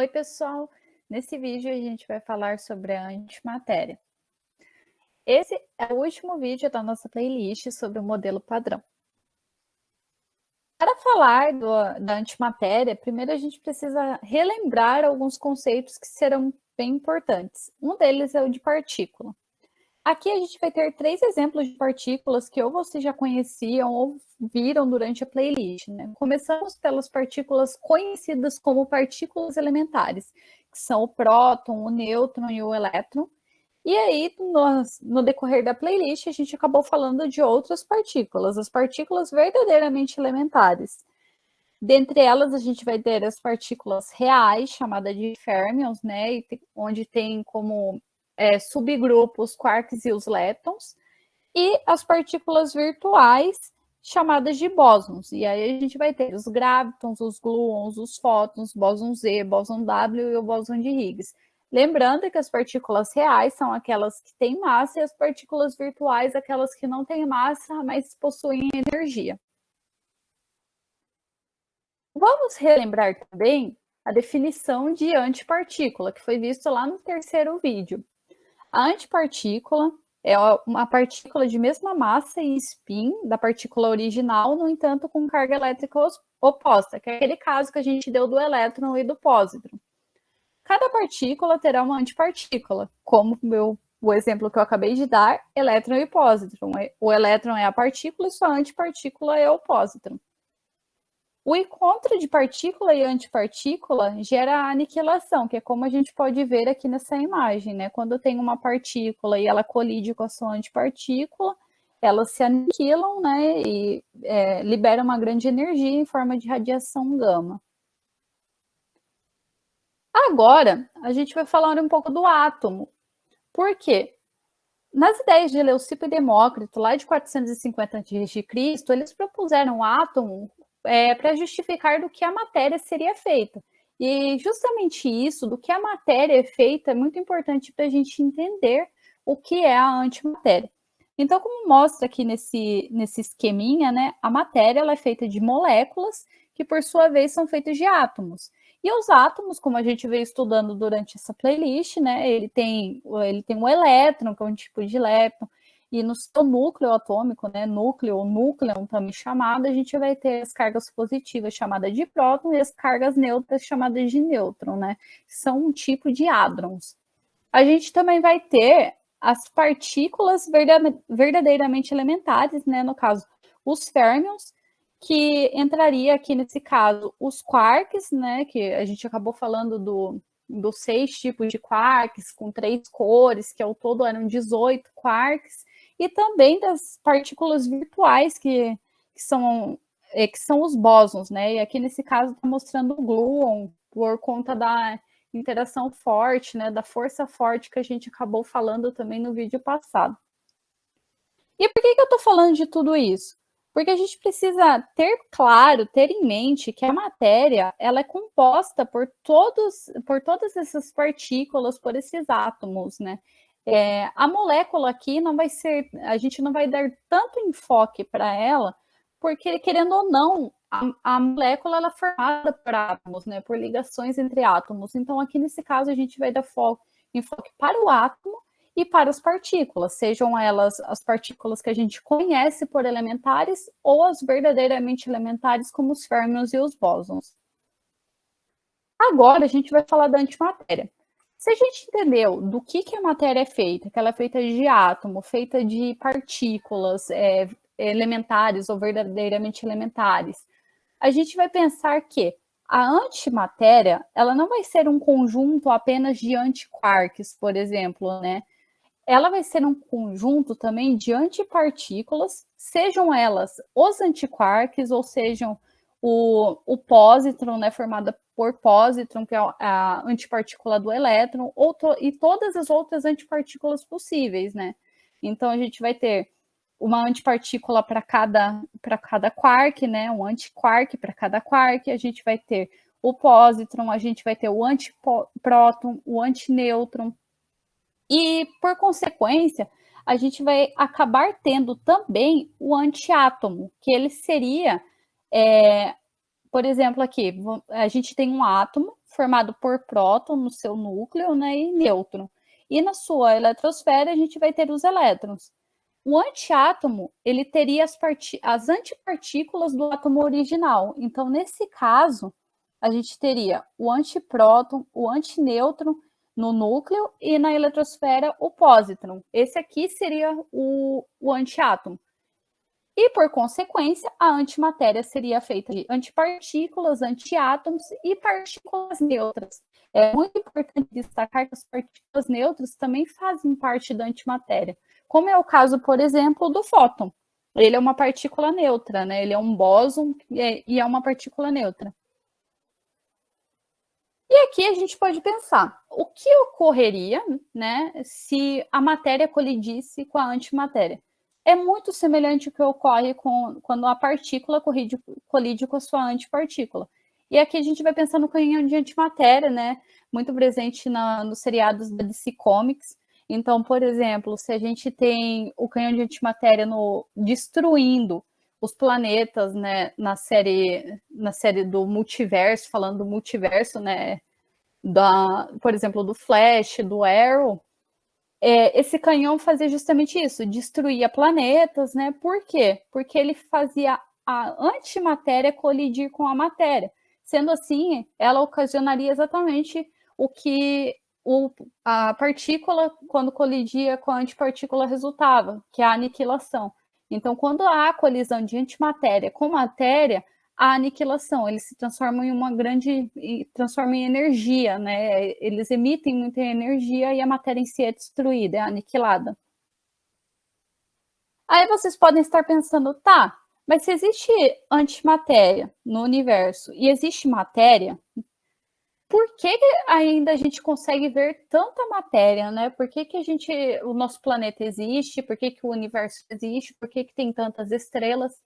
Oi, pessoal! Nesse vídeo a gente vai falar sobre a antimatéria. Esse é o último vídeo da nossa playlist sobre o modelo padrão. Para falar da antimatéria, primeiro a gente precisa relembrar alguns conceitos que serão bem importantes. Um deles é o de partícula. Aqui a gente vai ter 3 exemplos de partículas que ou vocês já conheciam ou viram durante a playlist, né? Começamos pelas partículas conhecidas como partículas elementares, que são o próton, o nêutron e o elétron. E aí, no decorrer da playlist, a gente acabou falando de outras partículas, as partículas verdadeiramente elementares. Dentre elas, a gente vai ter as partículas reais, chamadas de férmions, né? Onde tem como subgrupos os quarks e os leptons, e as partículas virtuais, chamadas de bósons. E aí a gente vai ter os gravitons, os gluons, os fótons, bóson Z, bóson W e o bóson de Higgs. Lembrando que as partículas reais são aquelas que têm massa e as partículas virtuais aquelas que não têm massa, mas possuem energia. Vamos relembrar também a definição de antipartícula, que foi visto lá no terceiro vídeo. A antipartícula é uma partícula de mesma massa e spin da partícula original, no entanto, com carga elétrica oposta, que é aquele caso que a gente deu do elétron e do pósitron. Cada partícula terá uma antipartícula, como o exemplo que eu acabei de dar, elétron e pósitron. O elétron é a partícula e sua antipartícula é o pósitron. O encontro de partícula e antipartícula gera a aniquilação, que é como a gente pode ver aqui nessa imagem, né? Quando tem uma partícula e ela colide com a sua antipartícula, elas se aniquilam, né? E liberam uma grande energia em forma de radiação gama. Agora, a gente vai falar um pouco do átomo. Por quê? Nas ideias de Leucipo e Demócrito, lá de 450 a.C., eles propuseram o átomo para justificar do que a matéria seria feita. E justamente isso, do que a matéria é feita, é muito importante para a gente entender o que é a antimatéria. Então, como mostra aqui nesse esqueminha, né, a matéria ela é feita de moléculas que, por sua vez, são feitas de átomos. E os átomos, como a gente veio estudando durante essa playlist, né, ele tem um elétron, que é um tipo de lepton, e no seu núcleo atômico, né, núcleo ou núcleo também chamado, a gente vai ter as cargas positivas chamadas de próton e as cargas neutras chamadas de nêutron, né, que são um tipo de hadrons. A gente também vai ter as partículas verdadeiramente elementares, né, no caso, os férmions, que entraria aqui nesse caso os quarks, né, que a gente acabou falando dos 6 tipos de quarks, com 3 cores, que ao todo eram 18 quarks, e também das partículas virtuais, que são os bósons, né, e aqui nesse caso está mostrando o gluon, por conta da interação forte, né, da força forte que a gente acabou falando também no vídeo passado. E por que eu estou falando de tudo isso? Porque a gente precisa ter claro, ter em mente que a matéria ela é composta por todas essas partículas, por esses átomos, né? A molécula aqui não vai ser, a gente não vai dar tanto enfoque para ela, porque querendo ou não, a molécula ela é formada por átomos, né? Por ligações entre átomos. Então aqui nesse caso a gente vai dar enfoque para o átomo e para as partículas, sejam elas as partículas que a gente conhece por elementares ou as verdadeiramente elementares, como os férmions e os bósons. Agora a gente vai falar da antimatéria. Se a gente entendeu do que a matéria é feita, que ela é feita de átomo, feita de partículas elementares ou verdadeiramente elementares, a gente vai pensar que a antimatéria ela não vai ser um conjunto apenas de antiquarks, por exemplo, né? Ela vai ser um conjunto também de antipartículas, sejam elas os antiquarks ou sejam o pósitron, né, formada por pósitron, que é a antipartícula do elétron, e todas as outras antipartículas possíveis, né? Então a gente vai ter uma antipartícula para cada quark, né? Um antiquark para cada quark, a gente vai ter o pósitron, a gente vai ter o antipróton, o antinêutron, e, por consequência, a gente vai acabar tendo também o antiátomo, que ele seria por exemplo, aqui, a gente tem um átomo formado por próton no seu núcleo, né, e nêutron. E na sua eletrosfera, a gente vai ter os elétrons. O antiátomo, ele teria as antipartículas do átomo original. Então, nesse caso, a gente teria o antipróton, o antinêutron no núcleo e na eletrosfera o pósitron. Esse aqui seria o antiátomo. E, por consequência, a antimatéria seria feita de antipartículas, antiátomos e partículas neutras. É muito importante destacar que as partículas neutras também fazem parte da antimatéria, como é o caso, por exemplo, do fóton. Ele é uma partícula neutra, né? Ele é um bóson e é uma partícula neutra. E aqui a gente pode pensar, o que ocorreria, né, se a matéria colidisse com a antimatéria? É muito semelhante ao que ocorre quando a partícula colide com a sua antipartícula. E aqui a gente vai pensar no canhão de antimatéria, né, muito presente nos seriados da DC Comics. Então, por exemplo, se a gente tem o canhão de antimatéria destruindo os planetas, né, na série do multiverso, falando do multiverso, né, por exemplo, do Flash, do Arrow, esse canhão fazia justamente isso, destruía planetas, né? Por quê? Porque ele fazia a antimatéria colidir com a matéria. Sendo assim, ela ocasionaria exatamente o que a partícula, quando colidia com a antipartícula, resultava, que é a aniquilação. Então, quando há colisão de antimatéria com matéria, a aniquilação, eles se transformam transformam em energia, né? Eles emitem muita energia e a matéria em si é destruída, é aniquilada. Aí vocês podem estar pensando, tá, mas se existe antimatéria no universo e existe matéria, por que ainda a gente consegue ver tanta matéria, né? Por que o nosso planeta existe? Por que o universo existe? Por que tem tantas estrelas?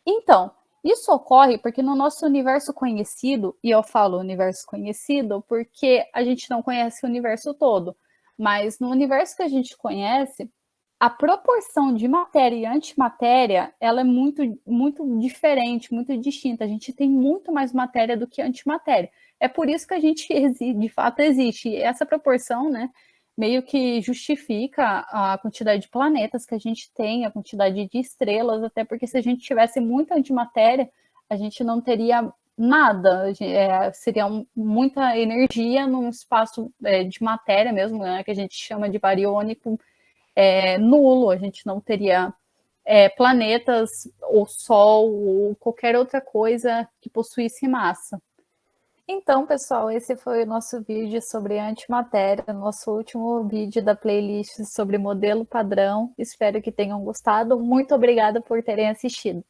Então, isso ocorre porque no nosso universo conhecido, e eu falo universo conhecido porque a gente não conhece o universo todo, mas no universo que a gente conhece, a proporção de matéria e antimatéria, ela é muito, muito diferente, muito distinta. A gente tem muito mais matéria do que antimatéria. É por isso que a gente, de fato, existe. E essa proporção, né, meio que justifica a quantidade de planetas que a gente tem, a quantidade de estrelas, até porque se a gente tivesse muita antimatéria, a gente não teria nada, seria muita energia num espaço de matéria mesmo, né, que a gente chama de bariônico, nulo, a gente não teria planetas ou Sol ou qualquer outra coisa que possuísse massa. Então, pessoal, esse foi o nosso vídeo sobre antimatéria, nosso último vídeo da playlist sobre modelo padrão. Espero que tenham gostado. Muito obrigada por terem assistido.